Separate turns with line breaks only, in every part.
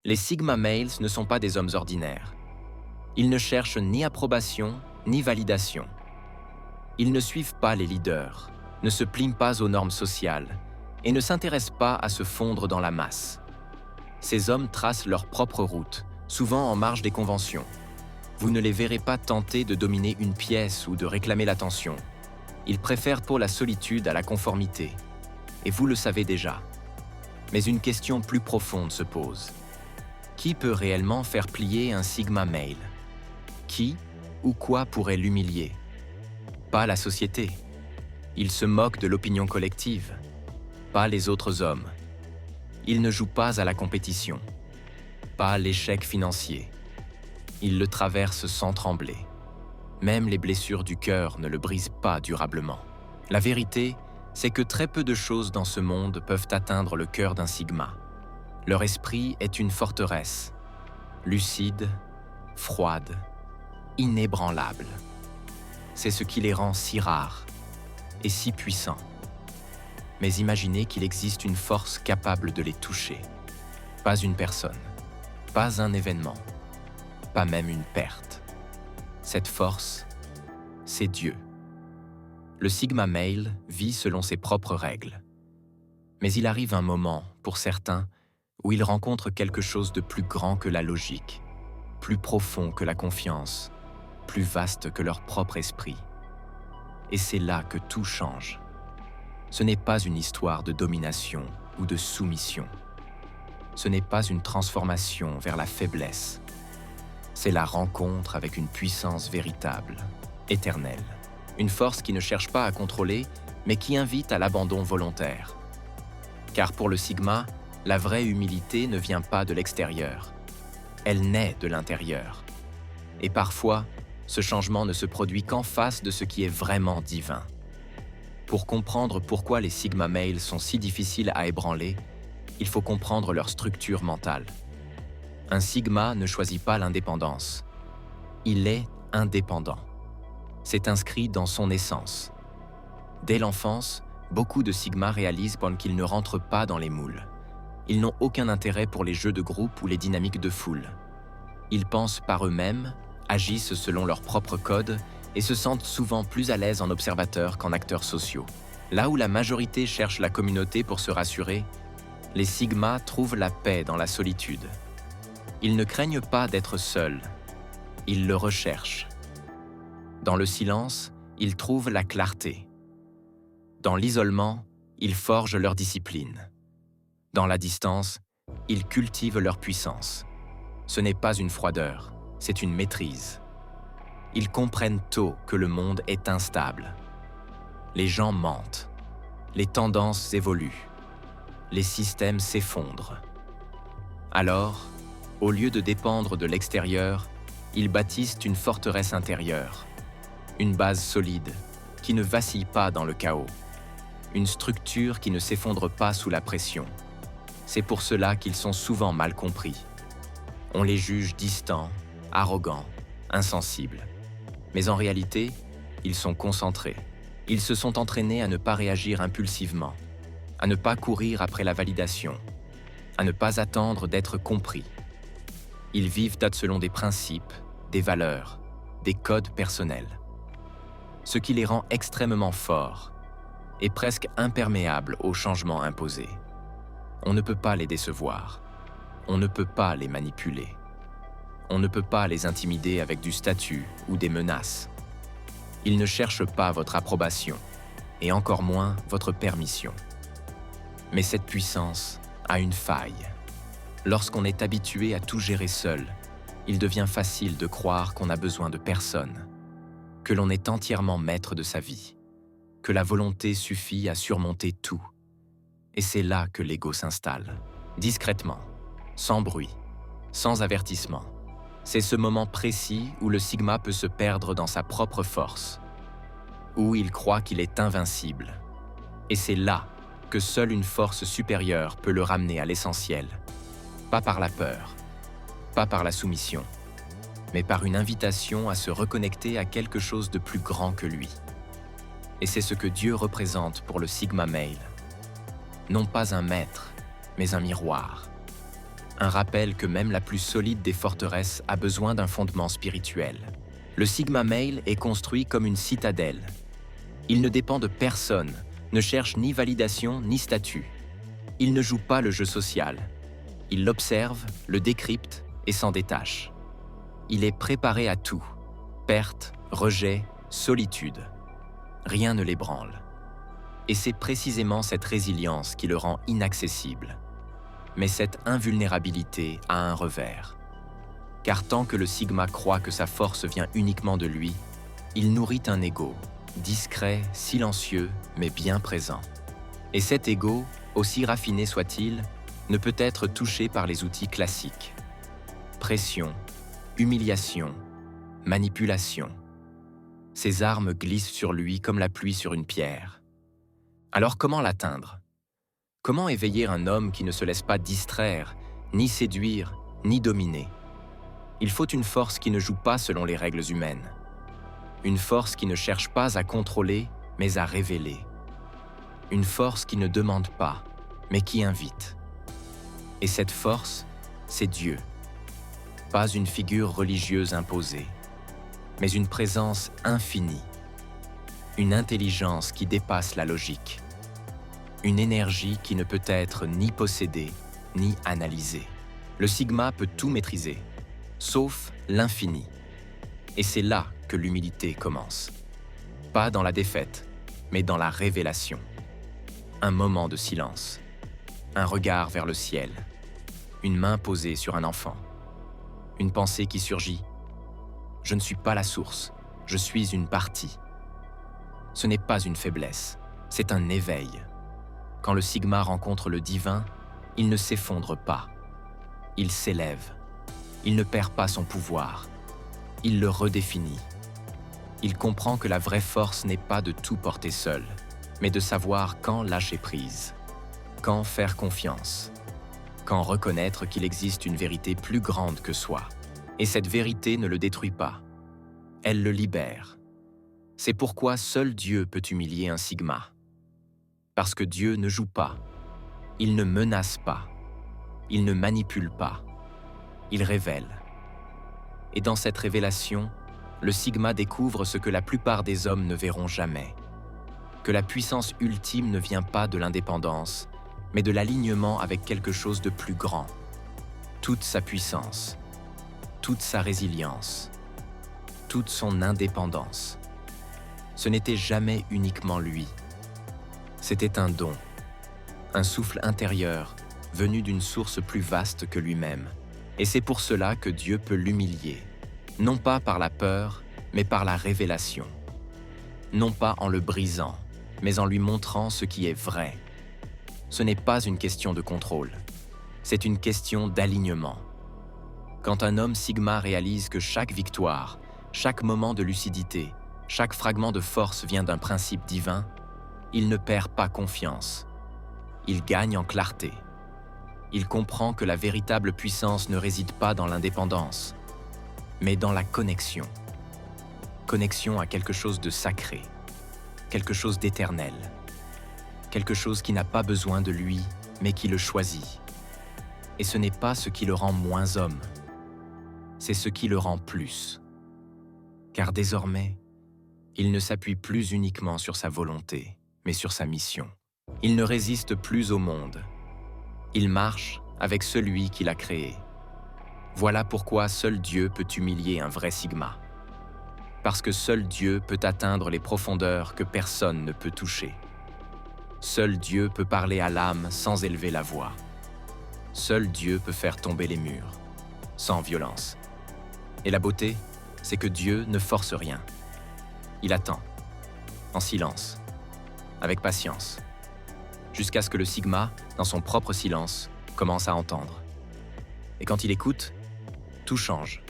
Les Sigma Males ne sont pas des hommes ordinaires. Ils ne cherchent ni approbation, ni validation. Ils ne suivent pas les leaders, ne se plient pas aux normes sociales et ne s'intéressent pas à se fondre dans la masse. Ces hommes tracent leur propre route, souvent en marge des conventions. Vous ne les verrez pas tenter de dominer une pièce ou de réclamer l'attention. Ils préfèrent pour la solitude à la conformité. Et vous le savez déjà. Mais une question plus profonde se pose. Qui peut réellement faire plier un Sigma Male? Qui ou quoi pourrait l'humilier? Pas la société. Il se moque de l'opinion collective. Pas les autres hommes. Il ne joue pas à la compétition. Pas l'échec financier. Il le traverse sans trembler. Même les blessures du cœur ne le brisent pas durablement. La vérité, c'est que très peu de choses dans ce monde peuvent atteindre le cœur d'un Sigma. Leur esprit est une forteresse, lucide, froide, inébranlable. C'est ce qui les rend si rares et si puissants. Mais imaginez qu'il existe une force capable de les toucher. Pas une personne, pas un événement, pas même une perte. Cette force, c'est Dieu. Le Sigma Male vit selon ses propres règles. Mais il arrive un moment, pour certains, où ils rencontrent quelque chose de plus grand que la logique, plus profond que la confiance, plus vaste que leur propre esprit. Et c'est là que tout change. Ce n'est pas une histoire de domination ou de soumission. Ce n'est pas une transformation vers la faiblesse. C'est la rencontre avec une puissance véritable, éternelle. Une force qui ne cherche pas à contrôler, mais qui invite à l'abandon volontaire. Car pour le Sigma, la vraie humilité ne vient pas de l'extérieur. Elle naît de l'intérieur. Et parfois, ce changement ne se produit qu'en face de ce qui est vraiment divin. Pour comprendre pourquoi les Sigma Males sont si difficiles à ébranler, il faut comprendre leur structure mentale. Un Sigma ne choisit pas l'indépendance. Il est indépendant. C'est inscrit dans son essence. Dès l'enfance, beaucoup de Sigma réalisent qu'ils ne rentrent pas dans les moules. Ils n'ont aucun intérêt pour les jeux de groupe ou les dynamiques de foule. Ils pensent par eux-mêmes, agissent selon leur propre code et se sentent souvent plus à l'aise en observateurs qu'en acteurs sociaux. Là où la majorité cherche la communauté pour se rassurer, les Sigma trouvent la paix dans la solitude. Ils ne craignent pas d'être seuls. Ils le recherchent. Dans le silence, ils trouvent la clarté. Dans l'isolement, ils forgent leur discipline. Dans la distance, ils cultivent leur puissance. Ce n'est pas une froideur, c'est une maîtrise. Ils comprennent tôt que le monde est instable. Les gens mentent. Les tendances évoluent. Les systèmes s'effondrent. Alors, au lieu de dépendre de l'extérieur, ils bâtissent une forteresse intérieure. Une base solide, qui ne vacille pas dans le chaos. Une structure qui ne s'effondre pas sous la pression. C'est pour cela qu'ils sont souvent mal compris. On les juge distants, arrogants, insensibles. Mais en réalité, ils sont concentrés. Ils se sont entraînés à ne pas réagir impulsivement, à ne pas courir après la validation, à ne pas attendre d'être compris. Ils vivent selon des principes, des valeurs, des codes personnels. Ce qui les rend extrêmement forts et presque imperméables aux changements imposés. On ne peut pas les décevoir. On ne peut pas les manipuler. On ne peut pas les intimider avec du statut ou des menaces. Ils ne cherchent pas votre approbation, et encore moins votre permission. Mais cette puissance a une faille. Lorsqu'on est habitué à tout gérer seul, il devient facile de croire qu'on a besoin de personne, que l'on est entièrement maître de sa vie, que la volonté suffit à surmonter tout. Et c'est là que l'ego s'installe, discrètement, sans bruit, sans avertissement. C'est ce moment précis où le Sigma peut se perdre dans sa propre force, où il croit qu'il est invincible. Et c'est là que seule une force supérieure peut le ramener à l'essentiel, pas par la peur, pas par la soumission, mais par une invitation à se reconnecter à quelque chose de plus grand que lui. Et c'est ce que Dieu représente pour le Sigma Male. Non pas un maître, mais un miroir. Un rappel que même la plus solide des forteresses a besoin d'un fondement spirituel. Le Sigma Male est construit comme une citadelle. Il ne dépend de personne, ne cherche ni validation ni statut. Il ne joue pas le jeu social. Il l'observe, le décrypte et s'en détache. Il est préparé à tout. Perte, rejet, solitude. Rien ne l'ébranle. Et c'est précisément cette résilience qui le rend inaccessible. Mais cette invulnérabilité a un revers. Car tant que le Sigma croit que sa force vient uniquement de lui, il nourrit un ego, discret, silencieux, mais bien présent. Et cet ego, aussi raffiné soit-il, ne peut être touché par les outils classiques. Pression, humiliation, manipulation. Ces armes glissent sur lui comme la pluie sur une pierre. Alors comment l'atteindre? Comment éveiller un homme qui ne se laisse pas distraire, ni séduire, ni dominer? Il faut une force qui ne joue pas selon les règles humaines. Une force qui ne cherche pas à contrôler, mais à révéler. Une force qui ne demande pas, mais qui invite. Et cette force, c'est Dieu. Pas une figure religieuse imposée, mais une présence infinie. Une intelligence qui dépasse la logique. Une énergie qui ne peut être ni possédée, ni analysée. Le Sigma peut tout maîtriser, sauf l'infini. Et c'est là que l'humilité commence. Pas dans la défaite, mais dans la révélation. Un moment de silence, un regard vers le ciel, une main posée sur un enfant, une pensée qui surgit. Je ne suis pas la source, je suis une partie. Ce n'est pas une faiblesse, c'est un éveil. Quand le Sigma rencontre le divin, il ne s'effondre pas. Il s'élève. Il ne perd pas son pouvoir. Il le redéfinit. Il comprend que la vraie force n'est pas de tout porter seul, mais de savoir quand lâcher prise, quand faire confiance, quand reconnaître qu'il existe une vérité plus grande que soi. Et cette vérité ne le détruit pas. Elle le libère. C'est pourquoi seul Dieu peut humilier un Sigma. Parce que Dieu ne joue pas, il ne menace pas, il ne manipule pas, il révèle. Et dans cette révélation, le Sigma découvre ce que la plupart des hommes ne verront jamais. Que la puissance ultime ne vient pas de l'indépendance, mais de l'alignement avec quelque chose de plus grand. Toute sa puissance, toute sa résilience, toute son indépendance. Ce n'était jamais uniquement lui. C'était un don, un souffle intérieur venu d'une source plus vaste que lui-même. Et c'est pour cela que Dieu peut l'humilier, non pas par la peur, mais par la révélation. Non pas en le brisant, mais en lui montrant ce qui est vrai. Ce n'est pas une question de contrôle, c'est une question d'alignement. Quand un homme Sigma réalise que chaque victoire, chaque moment de lucidité, chaque fragment de force vient d'un principe divin, il ne perd pas confiance. Il gagne en clarté. Il comprend que la véritable puissance ne réside pas dans l'indépendance, mais dans la connexion. Connexion à quelque chose de sacré, quelque chose d'éternel, quelque chose qui n'a pas besoin de lui, mais qui le choisit. Et ce n'est pas ce qui le rend moins homme, c'est ce qui le rend plus. Car désormais, il ne s'appuie plus uniquement sur sa volonté, mais sur sa mission. Il ne résiste plus au monde. Il marche avec celui qui l'a créé. Voilà pourquoi seul Dieu peut humilier un vrai Sigma. Parce que seul Dieu peut atteindre les profondeurs que personne ne peut toucher. Seul Dieu peut parler à l'âme sans élever la voix. Seul Dieu peut faire tomber les murs, sans violence. Et la beauté, c'est que Dieu ne force rien. Il attend, en silence, avec patience, jusqu'à ce que le Sigma, dans son propre silence, commence à entendre. Et quand il écoute, tout change,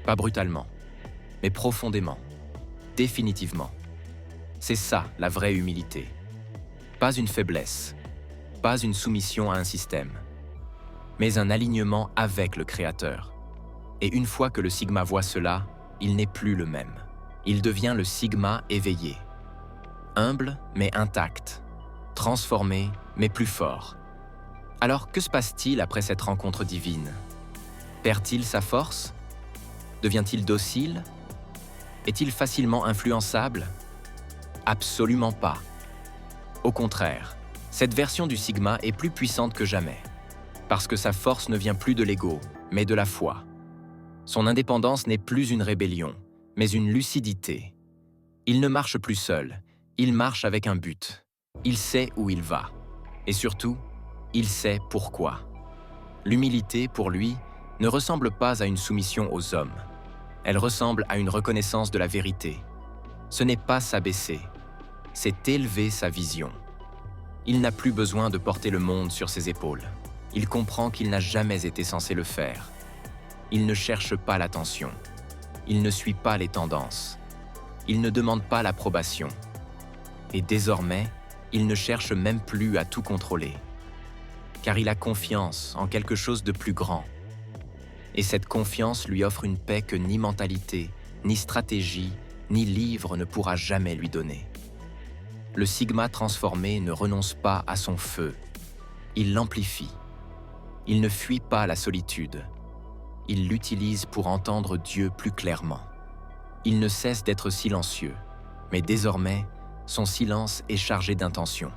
pas brutalement, mais profondément, définitivement. C'est ça la vraie humilité. Pas une faiblesse, pas une soumission à un système, mais un alignement avec le Créateur. Et une fois que le Sigma voit cela, il n'est plus le même. Il devient le Sigma éveillé. Humble mais intact, transformé mais plus fort. Alors que se passe-t-il après cette rencontre divine? Perd-il sa force? Devient-il docile? Est-il facilement influençable? Absolument pas. Au contraire, cette version du Sigma est plus puissante que jamais, parce que sa force ne vient plus de l'ego, mais de la foi. Son indépendance n'est plus une rébellion, mais une lucidité. Il ne marche plus seul, il marche avec un but. Il sait où il va. Et surtout, il sait pourquoi. L'humilité, pour lui, ne ressemble pas à une soumission aux hommes. Elle ressemble à une reconnaissance de la vérité. Ce n'est pas s'abaisser, c'est élever sa vision. Il n'a plus besoin de porter le monde sur ses épaules. Il comprend qu'il n'a jamais été censé le faire. Il ne cherche pas l'attention. Il ne suit pas les tendances. Il ne demande pas l'approbation. Et désormais, il ne cherche même plus à tout contrôler. Car il a confiance en quelque chose de plus grand. Et cette confiance lui offre une paix que ni mentalité, ni stratégie, ni livre ne pourra jamais lui donner. Le Sigma transformé ne renonce pas à son feu. Il l'amplifie. Il ne fuit pas la solitude. Il l'utilise pour entendre Dieu plus clairement. Il ne cesse d'être silencieux, mais désormais, son silence est chargé d'intention.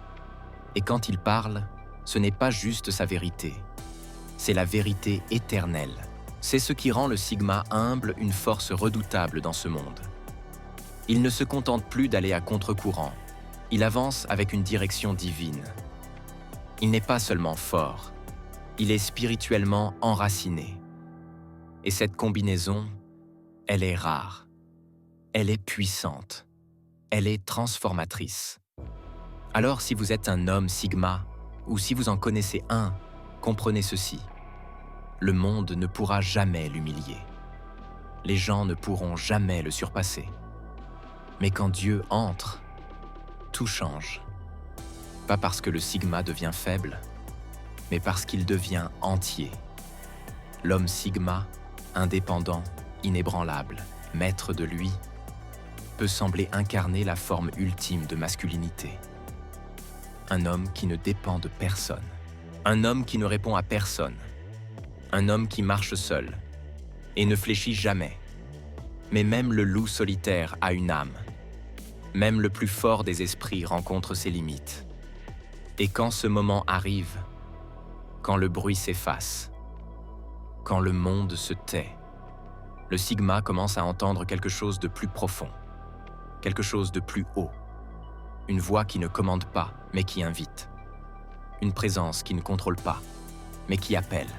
Et quand il parle, ce n'est pas juste sa vérité. C'est la vérité éternelle. C'est ce qui rend le Sigma humble une force redoutable dans ce monde. Il ne se contente plus d'aller à contre-courant. Il avance avec une direction divine. Il n'est pas seulement fort, il est spirituellement enraciné. Et cette combinaison, elle est rare. Elle est puissante. Elle est transformatrice. Alors si vous êtes un homme Sigma, ou si vous en connaissez un, comprenez ceci. Le monde ne pourra jamais l'humilier. Les gens ne pourront jamais le surpasser. Mais quand Dieu entre, tout change. Pas parce que le Sigma devient faible, mais parce qu'il devient entier. L'homme Sigma, indépendant, inébranlable, maître de lui, peut sembler incarner la forme ultime de masculinité. Un homme qui ne dépend de personne. Un homme qui ne répond à personne. Un homme qui marche seul et ne fléchit jamais. Mais même le loup solitaire a une âme. Même le plus fort des esprits rencontre ses limites. Et quand ce moment arrive, quand le bruit s'efface, quand le monde se tait, le Sigma commence à entendre quelque chose de plus profond, quelque chose de plus haut, une voix qui ne commande pas, mais qui invite, une présence qui ne contrôle pas, mais qui appelle.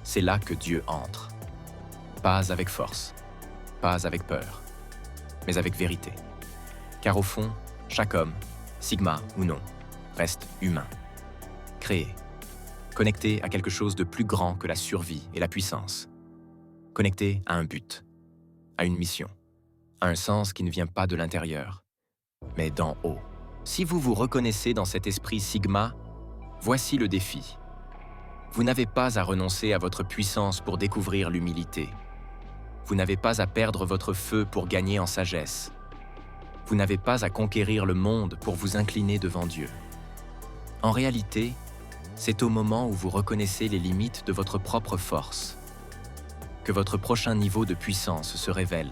C'est là que Dieu entre, pas avec force, pas avec peur, mais avec vérité. Car au fond, chaque homme, Sigma ou non, reste humain, créé, connecté à quelque chose de plus grand que la survie et la puissance, connecté à un but, à une mission, à un sens qui ne vient pas de l'intérieur, mais d'en haut. Si vous vous reconnaissez dans cet esprit Sigma, voici le défi. Vous n'avez pas à renoncer à votre puissance pour découvrir l'humilité. Vous n'avez pas à perdre votre feu pour gagner en sagesse. Vous n'avez pas à conquérir le monde pour vous incliner devant Dieu. En réalité, c'est au moment où vous reconnaissez les limites de votre propre force que votre prochain niveau de puissance se révèle.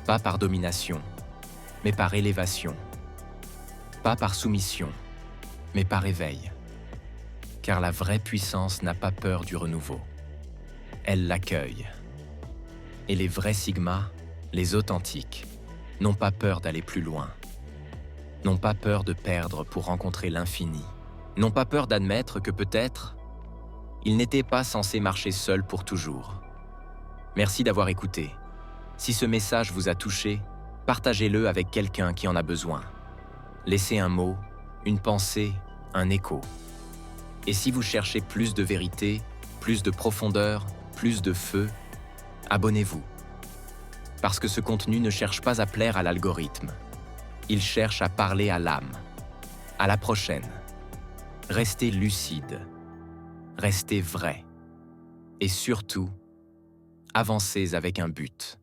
Pas par domination, mais par élévation. Pas par soumission, mais par éveil. Car la vraie puissance n'a pas peur du renouveau. Elle l'accueille. Et les vrais Sigma, les authentiques, n'ont pas peur d'aller plus loin. N'ont pas peur de perdre pour rencontrer l'infini. N'ont pas peur d'admettre que peut-être, ils n'étaient pas censés marcher seuls pour toujours. Merci d'avoir écouté. Si ce message vous a touché, partagez-le avec quelqu'un qui en a besoin. Laissez un mot, une pensée, un écho. Et si vous cherchez plus de vérité, plus de profondeur, plus de feu, abonnez-vous. Parce que ce contenu ne cherche pas à plaire à l'algorithme. Il cherche à parler à l'âme. À la prochaine. Restez lucide. Restez vrai. Et surtout, avancez avec un but.